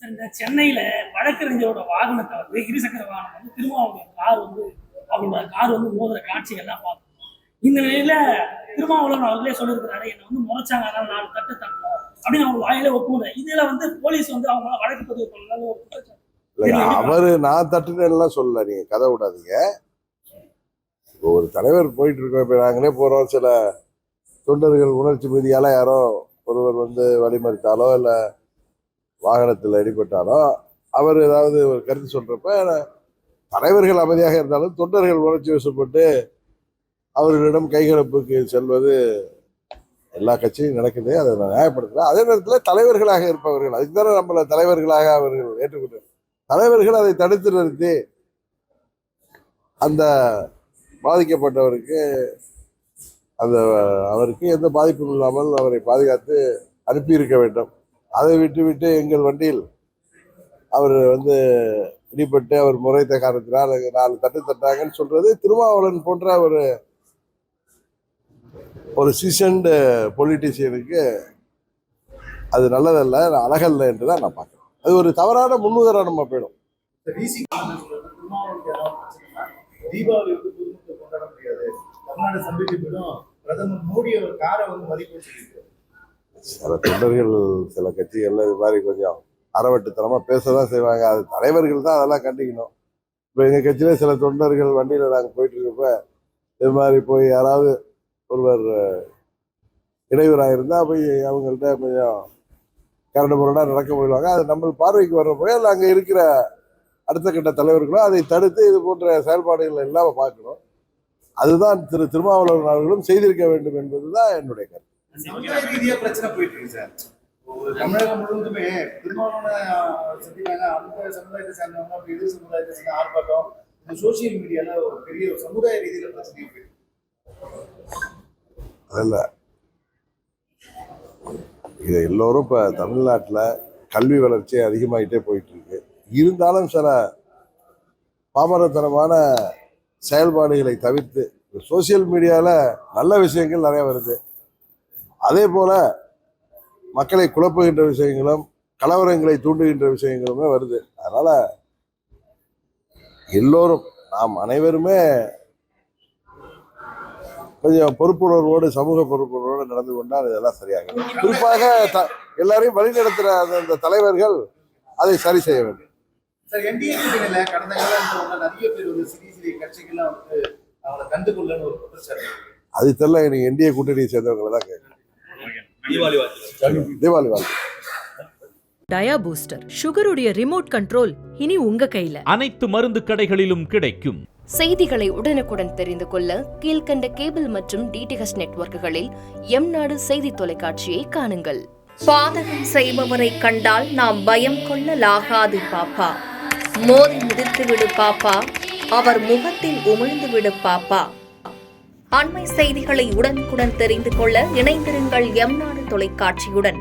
இந்த சென்னையில வழக்கறிஞரோட வாகனத்தை வந்து இருசக்கர வாகனம் வந்து திருமாவளவன் கார் வந்து அவரோட கார் வந்து மோதுற காட்சிகள்லாம் பார்த்தோம். இந்த நிலையில திருமாவளவன் அவர்களே சொல்லியிருக்கிறாரு, என்னை வந்து முறைச்சாங்க, அதனால 4 தட்டு தட்டணும் அப்படின்னு அவங்க வாயில ஒப்புமுறை. இதுல வந்து போலீஸ் வந்து அவங்க வழக்கு பதிவு பண்ணலாம் ஒரு குற்றச்சாட்டு. அவரு நான் தட்டுன்னு சொல்லல, நீங்க கதை விடாதீங்க. ஒரு தலைவர் போயிட்டு இருக்கோம், இப்ப நாங்களே போறோம், சில தொண்டர்கள் உணர்ச்சி மீதியால யாரோ ஒருவர் வந்து வழிமறித்தாலோ இல்ல வாகனத்தில் அடிபட்டாலோ அவர் ஏதாவது ஒரு கருத்து சொல்றப்ப தலைவர்கள் அமைதியாக இருந்தாலும் தொண்டர்கள் உணர்ச்சி வசப்பட்டு அவர்களிடம் கைகலப்புக்கு செல்வது எல்லா கட்சியும் நடக்குது. அதை நான் நியாயப்படுத்துறேன். அதே நேரத்தில் தலைவர்களாக இருப்பவர்கள், அதுக்கு தானே நம்மள தலைவர்களாக அவர்கள் ஏற்றுக்கொண்டு தலைவர்கள் அதை தடுத்து நிறுத்தி அந்த பாதிக்கப்பட்டவருக்கு அவருக்கு எந்த பாதிப்பும் இல்லாமல் அவரை பாதுகாத்து அனுப்பியிருக்க வேண்டும். அதை விட்டு எங்கள் வண்டியில் அவர் வந்து இடிபட்டு அவர் முறைத்த காரணத்தினால் 4 தட்டு தட்டாங்கன்னு சொல்றது திருமாவளவன் போன்ற ஒரு சீசன்டு பொலிட்டீஷியனுக்கு அது நல்லதல்ல, அழகல்ல என்றுதான் நான் பார்க்கிறேன். அது ஒரு தவறான முன்னுதாரணமா போயிடும். தீபாவளி வந்து பொதுமக்கள் கொண்டாட முடியாது, தமிழ்நாடு சந்திப்பிடும் பிரதமர் மோடி அவர் காரை வந்து மதிப்பு சொல்லியிருக்காரு. சில தொண்டர்கள் சில கட்சிகள்ல இது மாதிரி கொஞ்சம் அறவட்டுத்தனமா பேசதான் செய்வாங்க. அது தலைவர்கள் தான் அதெல்லாம் கண்டிக்கணும். இப்போ எங்க கட்சியில சில தொண்டர்கள் வண்டியில நாங்கள் போயிட்டு இருக்கப்ப இது மாதிரி போய் யாராவது ஒருவர் இடையூறாக இருந்தா போய் அவங்கள்ட்ட கொஞ்சம் கரண்டு முரண்டா நடக்க போயிடுவாங்க. அது நம்ம பார்வைக்கு வர்ற போய் அதில் அங்கே இருக்கிற அடுத்த கட்ட தலைவர்களும் அதை தடுத்து இது போன்ற செயல்பாடுகள் இல்லாமல் பார்க்கணும். அதுதான் திருமாவளவன் அவர்களும் செய்திருக்க வேண்டும் என்பதுதான் என்னுடைய கருத்து. சமுதாய ரீதியா பிரச்சனை போயிட்டு இருக்கு சார். தமிழகம் முழுவதுமே திருமாவளவனை சந்திப்பாங்க, அந்த சமுதாயத்தை சேர்ந்தவங்க அப்படி எதிர் சமுதாயத்தை சேர்ந்த ஆர்ப்பாட்டம், இந்த சோசியல் மீடியால ஒரு பெரிய சமுதாய ரீதியில பிரச்சனை போயிட்டு அதில் இது எல்லோரும் இப்போ தமிழ்நாட்டில் கல்வி வளர்ச்சி அதிகமாகிட்டே போயிட்டு இருக்கு. இருந்தாலும் சில பாமரத்தனமான செயல்பாடுகளை தவிர்த்து சோசியல் மீடியாவில் நல்ல விஷயங்கள் நிறைய வருது. அதே போல மக்களை குழப்புகின்ற விஷயங்களும் கலவரங்களை தூண்டுகின்ற விஷயங்களுமே வருது. அதனால எல்லோரும் நாம் அனைவருமே கொஞ்சம் பொறுப்புணர்வோடு சமூக பொறுப்புணர்வோடு நடந்து கொண்டால் இதெல்லாம் சரியாகும். குறிப்பாக எல்லாரையும் வழிநடத்துகிற அந்த தலைவர்கள் அதை சரி செய்ய வேண்டும். சார், என்டிஏ கூட்டணியில கடந்த காலம் நிறைய பேர் வந்து சிறிய கட்சிகள்லாம் வந்து அவங்களை கண்டுகொள்ளன்னு ஒரு குற்றச்சாட்டு. அது தெரியல, எனக்கு என்டிஏ கூட்டணியை சேர்ந்தவங்களை தான் கேட்கணும். தீபாவளி வாழ்த்து. டயா பூஸ்டர், சுகருடைய ரிமோட் கண்ட்ரோல் இனி உங்க கையில. அனைத்து மருந்து கடைகளிலும் கிடைக்கும். செய்திகளை உடனுக்குடன் தெரிந்து கொள்ள கீழ்கண்ட கேபிள் மற்றும் டிடிஎச் நெட்வொர்க்குகளில் எம்நாடு செய்தி தொலைக்காட்சியை காணுங்கள். பாதகம் செய்பவரை கண்டால் நாம் பயம் கொள்ளலாகாது பாப்பா. மோதி மிதித்துவிடு பாப்பா, அவர் முகத்தில் உமிழ்ந்துவிடு பாப்பா. அண்மை செய்திகளை உடனுக்குடன் தெரிந்து கொள்ள இணைந்திருங்கள் எம்நாடு தொலைக்காட்சியுடன்.